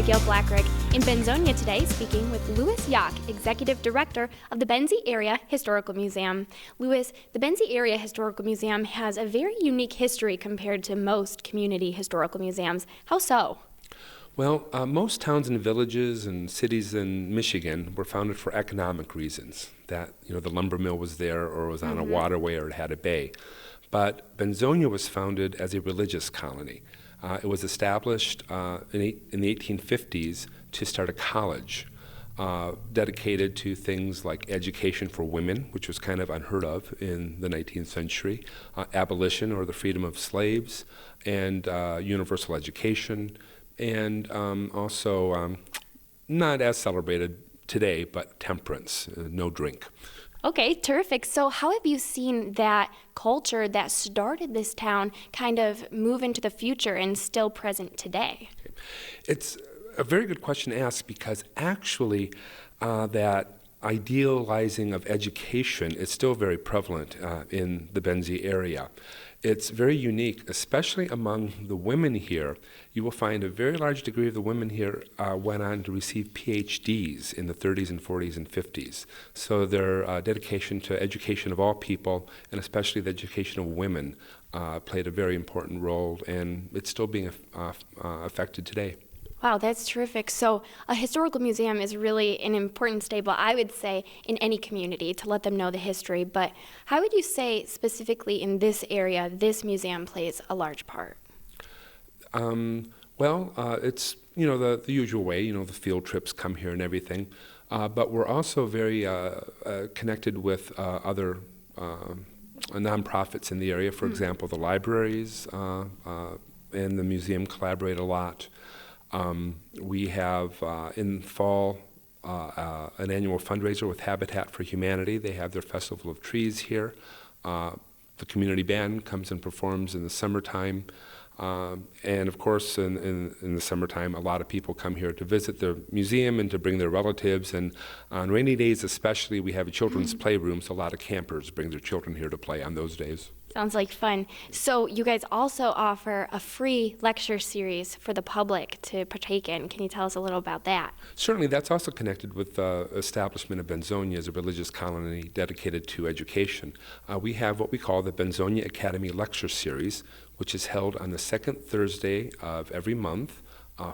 Abigail Blackrick in Benzonia today, speaking with Louis Yock, Executive Director of the Benzie Area Historical Museum. Louis, the Benzie Area Historical Museum has a very unique history compared to most community historical museums. How so? Well, most towns and villages and cities in Michigan were founded for economic reasons. That, the lumber mill was there or was on a waterway or it had a bay. But Benzonia was founded as a religious colony. It was established in the 1850s to start a college dedicated to things like education for women, which was kind of unheard of in the 19th century, abolition or the freedom of slaves, and universal education, and also not as celebrated today, but temperance, no drink. Okay, terrific. So how have you seen that culture that started this town kind of move into the future and still present today? It's a very good question to ask because actually that idealizing of education is still very prevalent in the Benzie area. It's very unique, especially among the women here. You will find a very large degree of the women here went on to receive PhDs in the 30s and 40s and 50s. So their dedication to education of all people, and especially the education of women, played a very important role, and it's still being affected today. Wow, that's terrific. So a historical museum is really an important staple, I would say, in any community to let them know the history. But how would you say specifically in this area, this museum plays a large part? It's, the usual way, the field trips come here and everything. But we're also very connected with other nonprofits in the area. For example, the libraries and the museum collaborate a lot. We have in fall an annual fundraiser with Habitat for Humanity. They have their Festival of Trees here. The community band comes and performs in the summertime. And of course, in the summertime, a lot of people come here to visit the museum and to bring their relatives. And on rainy days especially, we have a children's playroom, so a lot of campers bring their children here to play on those days. Sounds like fun. So you guys also offer a free lecture series for the public to partake in. Can you tell us a little about that? Certainly, that's also connected with the establishment of Benzonia as a religious colony dedicated to education. We have what we call the Benzonia Academy Lecture Series, which is held on the second Thursday of every month,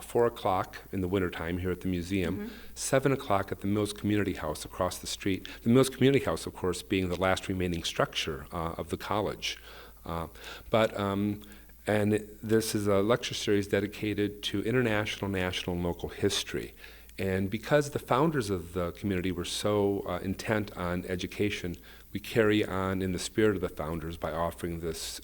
4 o'clock in the wintertime here at the museum, 7 o'clock at the Mills Community House across the street. The Mills Community House, of course, being the last remaining structure of the college. And this is a lecture series dedicated to international, national, and local history. And because the founders of the community were so intent on education, we carry on in the spirit of the founders by offering this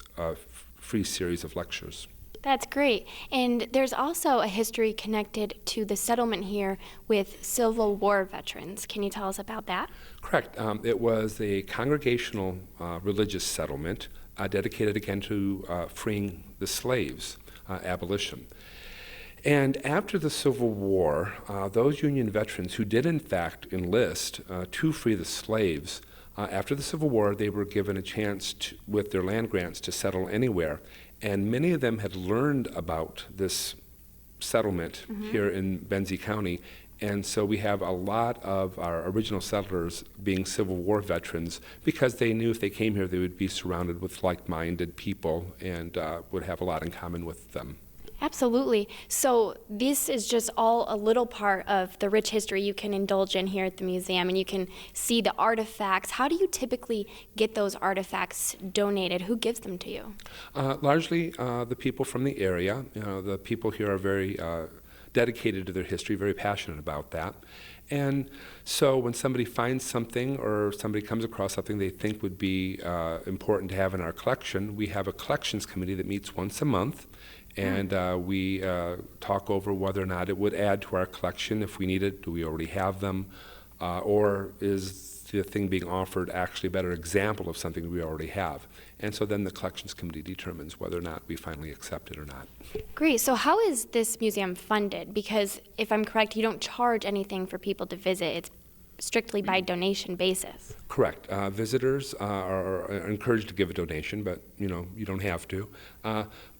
free series of lectures. That's great. And there's also a history connected to the settlement here with Civil War veterans. Can you tell us about that? Correct. It was a congregational religious settlement dedicated again to freeing the slaves, abolition. And after the Civil War, those Union veterans who did in fact enlist to free the slaves, after the Civil War, they were given a chance with their land grants to settle anywhere. And many of them had learned about this settlement here in Benzie County. And so we have a lot of our original settlers being Civil War veterans because they knew if they came here, they would be surrounded with like-minded people and would have a lot in common with them. Absolutely. So this is just all a little part of the rich history you can indulge in here at the museum, and you can see the artifacts. How do you typically get those artifacts donated? Who gives them to you? Largely the people from the area. The people here are very dedicated to their history, very passionate about that. And so when somebody finds something or somebody comes across something they think would be important to have in our collection, we have a collections committee that meets once a month. And we talk over whether or not it would add to our collection if we need it. Do we already have them? Or is the thing being offered actually a better example of something we already have? And so then the collections committee determines whether or not we finally accept it or not. Great. So how is this museum funded? Because if I'm correct, you don't charge anything for people to visit. It's strictly by donation basis. Correct. Visitors are encouraged to give a donation, but you don't have to.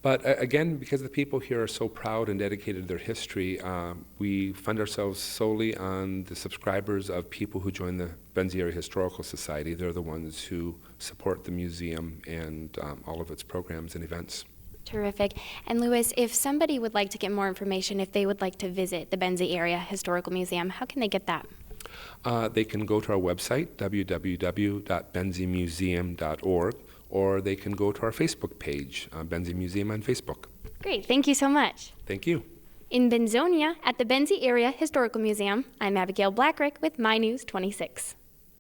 But again, because the people here are so proud and dedicated to their history, we fund ourselves solely on the subscribers of people who join the Benzie Area Historical Society. They're the ones who support the museum and all of its programs and events. Terrific. And Louis, if somebody would like to get more information, if they would like to visit the Benzie Area Historical Museum, how can they get that? They can go to our website, www.benziemuseum.org, or they can go to our Facebook page, Benzie Museum on Facebook. Great. Thank you so much. Thank you. In Benzonia at the Benzie Area Historical Museum, I'm Abigail Blackrick with My News 26.